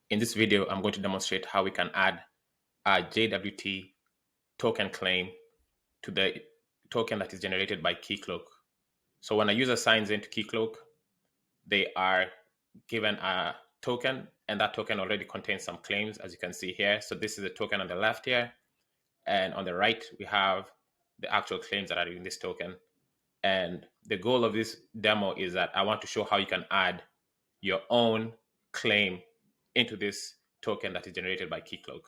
In this video, I'm going to demonstrate how we can add a JWT token claim to the token that is generated by Keycloak. So when a user signs into Keycloak, they are given a token, and that token already contains some claims, as you can see here. So this is the token on the left here, and on the right, we have the actual claims that are in this token. And the goal of this demo is that I want to show how you can add your own claim into this token that is generated by Keycloak.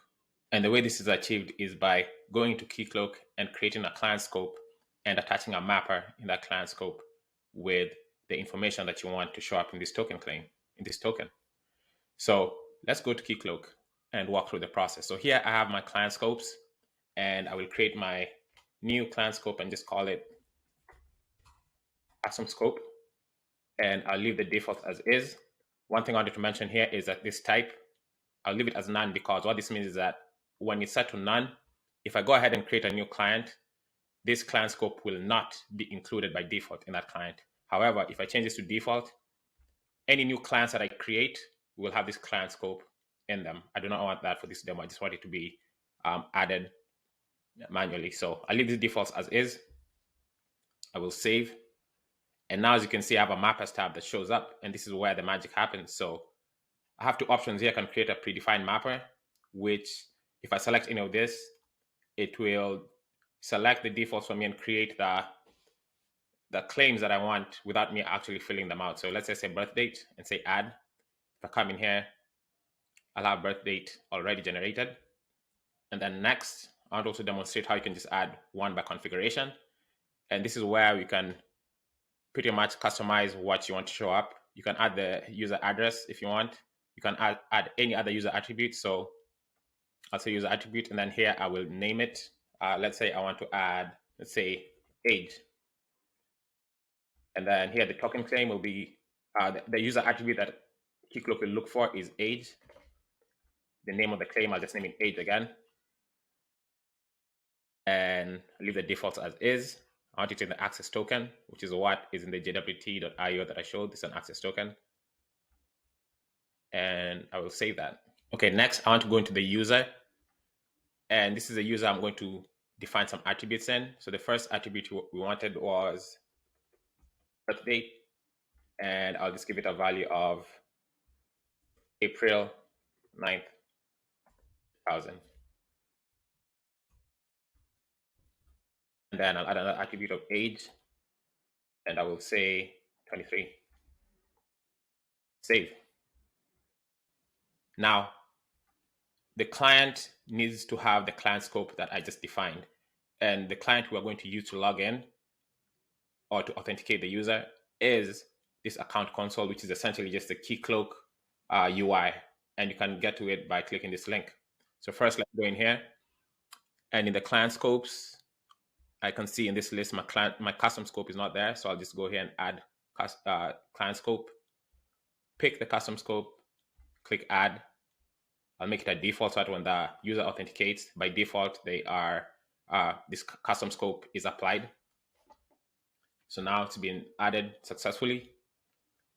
And the way this is achieved is by going to Keycloak and creating a client scope and attaching a mapper in that client scope with the information that you want to show up in this token claim, in this token. So let's go to Keycloak and walk through the process. So here I have my client scopes, and I will create my new client scope and just call it custom scope. And I'll leave the default as is. One thing I wanted to mention here is that this type, I'll leave it as none, because what this means is that when it's set to none, if I go ahead and create a new client, this client scope will not be included by default in that client. However, if I change this to default, any new clients that I create will have this client scope in them. I do not want that for this demo. I just want it to be added manually. So I'll leave these defaults as is. I will save. And now, as you can see, I have a mappers tab that shows up, and this is where the magic happens. So I have two options here. I can create a predefined mapper, which if I select any of this, it will select the defaults for me and create the claims that I want without me actually filling them out. So let's say birth date and say add. If I come in here, I'll have birth date already generated. And then next, I want to also demonstrate how you can just add one by configuration. And this is where we can pretty much customize what you want to show up. You can add the user address if you want. You can add any other user attribute. So I'll say user attribute, and then here I will name it. Let's say I want to add, let's say, age. And then here the token claim will be, the user attribute that Keycloak will look for is age. The name of the claim, I'll just name it age again. And leave the defaults as is. I want it in the access token, which is what is in the JWT.io that I showed. This is an access token. And I will save that. Okay, next I want to go into the user. And this is a user I'm going to define some attributes in. So the first attribute we wanted was birth date. And I'll just give it a value of April 9th, 2000. And then I'll add another attribute of age. And I will say 23. Save. Now, the client needs to have the client scope that I just defined. And the client we are going to use to log in or to authenticate the user is this account console, which is essentially just the Keycloak UI. And you can get to it by clicking this link. So first, let's go in here. And in the client scopes, I can see in this list, my custom scope is not there. So I'll just go here and add client scope, pick the custom scope, click add. I'll make it a default so that when the user authenticates, by default, they are this custom scope is applied. So now it's been added successfully.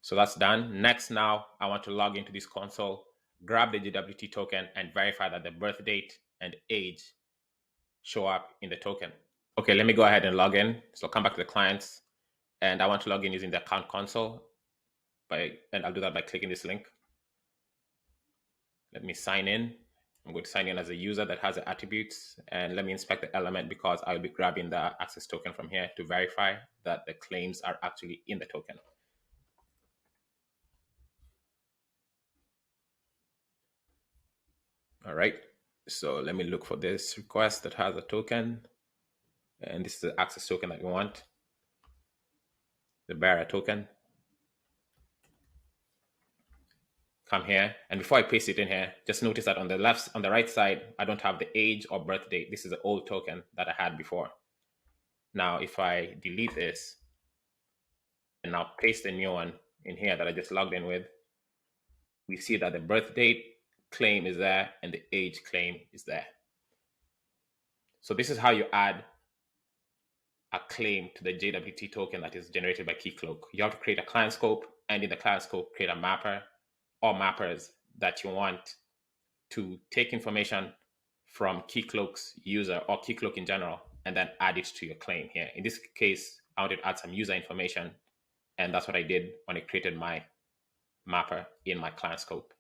So that's done. Next, now I want to log into this console, grab the JWT token, and verify that the birth date and age show up in the token. Okay, let me go ahead and log in. So I'll come back to the clients, and I want to log in using the account console, and I'll do that by clicking this link. Let me sign in. I'm going to sign in as a user that has the attributes, and let me inspect the element because I'll be grabbing the access token from here to verify that the claims are actually in the token. All right, so let me look for this request that has a token, and this is the access token that we want, the bearer token. Come here, and before I paste it in here, just notice that on the right side, I don't have the age or birth date. This is the old token that I had before. Now, if I delete this and now paste the new one in here that I just logged in with, we see that the birth date claim is there and the age claim is there. So this is how you add a claim to the JWT token that is generated by Keycloak. You have to create a client scope, and in the client scope, create a mapper or mappers that you want to take information from Keycloak's user or Keycloak in general and then add it to your claim here. In this case, I wanted to add some user information, and that's what I did when I created my mapper in my client scope.